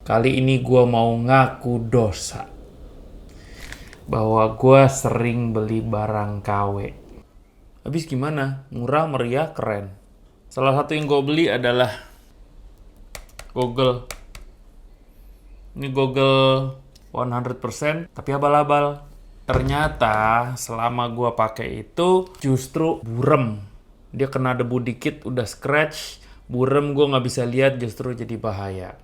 Kali ini gue mau ngaku dosa bahwa gue sering beli barang KW. Habis gimana? Murah, meriah, keren. Salah satu yang gue beli adalah Google. Ini Google 100%, tapi abal-abal. Ternyata selama gue pakai itu justru burem. Dia kena debu dikit, udah scratch, burem, gue nggak bisa lihat, justru jadi bahaya.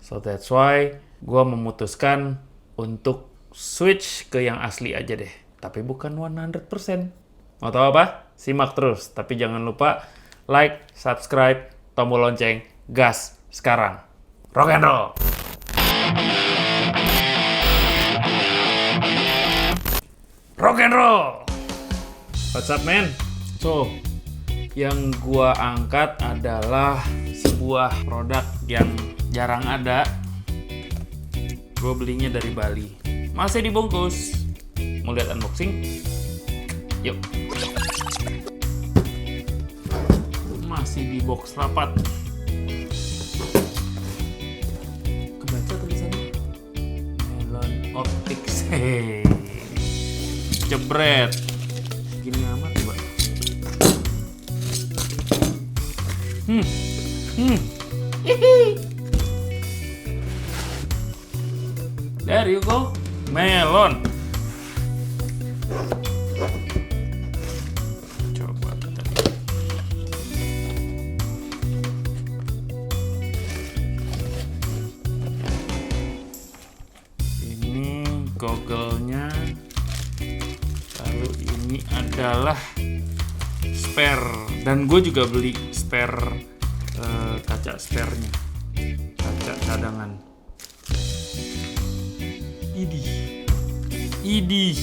So that's why gue memutuskan untuk switch ke yang asli aja deh. Tapi bukan 100%. Mau tahu apa? Simak terus. Tapi jangan lupa like, subscribe, tombol lonceng, gas sekarang. Rock and roll! Rock and roll! What's up, man? So, yang gua angkat adalah sebuah produk yang jarang ada. Gua belinya dari Bali. Masih dibungkus. Mau lihat unboxing? Yuk. Masih di box rapat. Kebaca tulisannya? Melon Optics. Hey. Jebret. Gini amat coba. There you go. Melon. Coba kita. Ini Google-nya. Lalu ini adalah spare. Dan gue juga beli spare kaca spare-nya. Kaca cadangan. Idih.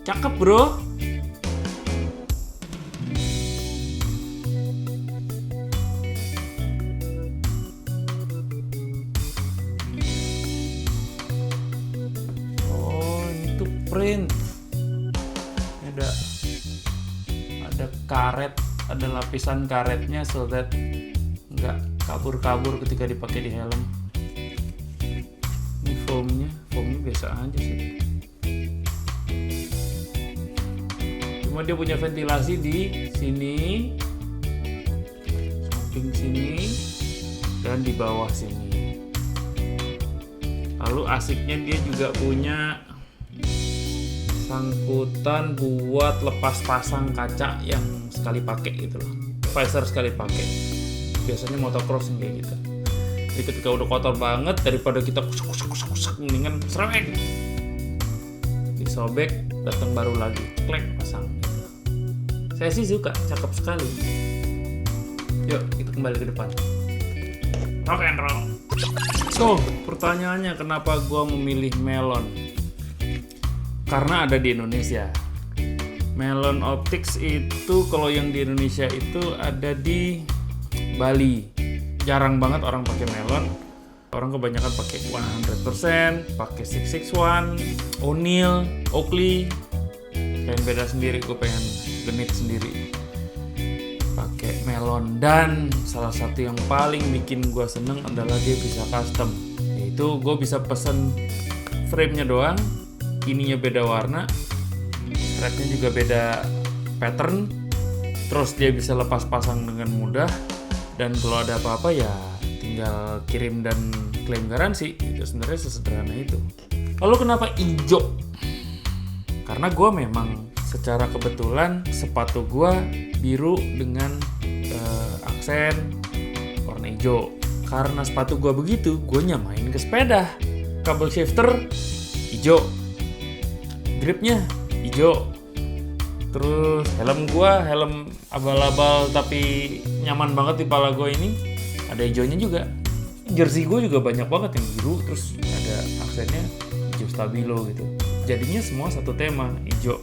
Cakep, bro. Oh, itu print. Ada karet, ada lapisan karetnya so that nggak kabur-kabur ketika dipakai di helm. Ini foamnya biasa aja sih. Cuma dia punya ventilasi di sini, samping sini, dan di bawah sini. Lalu asiknya dia juga punya sangkutan buat lepas pasang kaca yang sekali pakai gitu loh. Visor sekali pakai. Biasanya motocross kayak gitu. Jadi ketika udah kotor banget, daripada kita kusak, mendingan serobek. Disobek, datang baru lagi, klek, pasang. Saya sih suka, cakep sekali. Yuk, kita kembali ke depan. Rock and roll. So, pertanyaannya kenapa gua memilih melon? Karena ada di Indonesia. Melon Optics itu kalau yang di Indonesia itu ada di Bali. Jarang banget orang pakai melon. Orang kebanyakan pakai 100%, pakai 661, O'Neill, Oakley. Pengen beda sendiri, gue pengen genit sendiri. Pakai melon. Dan salah satu yang paling bikin gue seneng adalah dia bisa custom. Yaitu gue bisa pesen frame-nya doang, ininya beda warna, strapnya juga beda pattern, terus dia bisa lepas pasang dengan mudah. Dan kalau ada apa-apa ya tinggal kirim dan klaim garansi. Itu sebenarnya sesederhana itu. Lalu kenapa hijau? Karena gue memang secara kebetulan sepatu gue biru dengan aksen warna hijau. Karena sepatu gue begitu, gue nyamain ke sepeda. Kabel shifter hijau, gripnya hijau. Terus helm gua, helm abal-abal tapi nyaman banget di kepala gua ini, ada hijaunya juga. Jersey gua juga banyak banget yang biru, terus ada aksennya hijau stabilo gitu. Jadinya semua satu tema, hijau.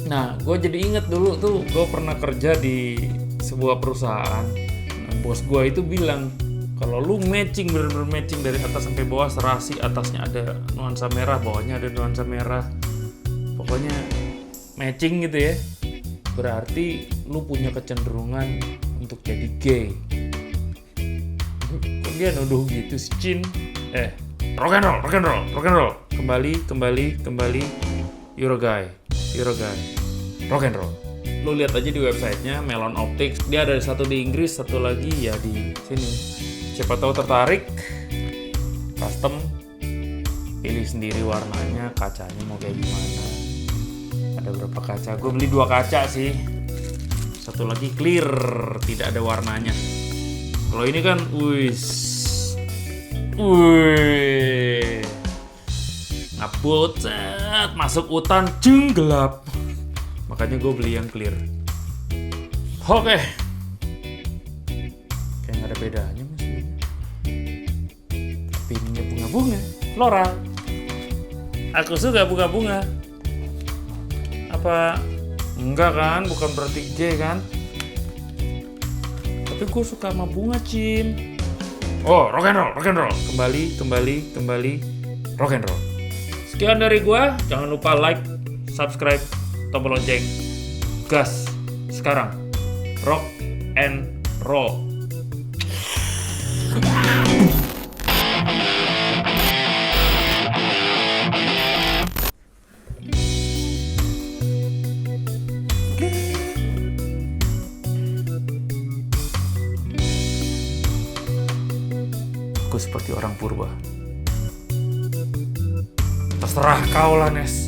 Nah, gua jadi inget dulu tuh, gua pernah kerja di sebuah perusahaan. Nah, bos gua itu bilang, kalau lu matching, bener-bener matching dari atas sampai bawah, serasi, atasnya ada nuansa merah, bawahnya ada nuansa merah. Pokoknya matching gitu ya. berarti lu punya kecenderungan untuk jadi gay. Kok dia nuduh gitu sih, Cin? Rock and roll. Kembali. You're a guy. Rock and roll. Lu lihat aja di websitenya Melon Optics. Dia ada satu di Inggris, satu lagi ya di sini. Siapa tahu tertarik, custom, pilih sendiri warnanya, kacanya mau kayak gimana. Ada berapa kaca? Gue beli 2 kaca sih. Satu lagi clear, tidak ada warnanya. Kalau ini kan, wih, ngaput, masuk hutan, gelap. Makanya gue beli yang clear. Oke. Kayak nggak ada bedanya mas. Tapi ininya bunga-bunga, floral. Aku suka bunga-bunga. Apa? Enggak kan? Bukan berarti gay kan? Tapi gue suka sama bunga, Cin. Oh, rock and roll. Kembali, rock and roll. Sekian dari gue. Jangan lupa like, subscribe, tombol lonceng. Gas. Sekarang. Rock and roll. Aku seperti orang purba. Terserah kau lah, Nes.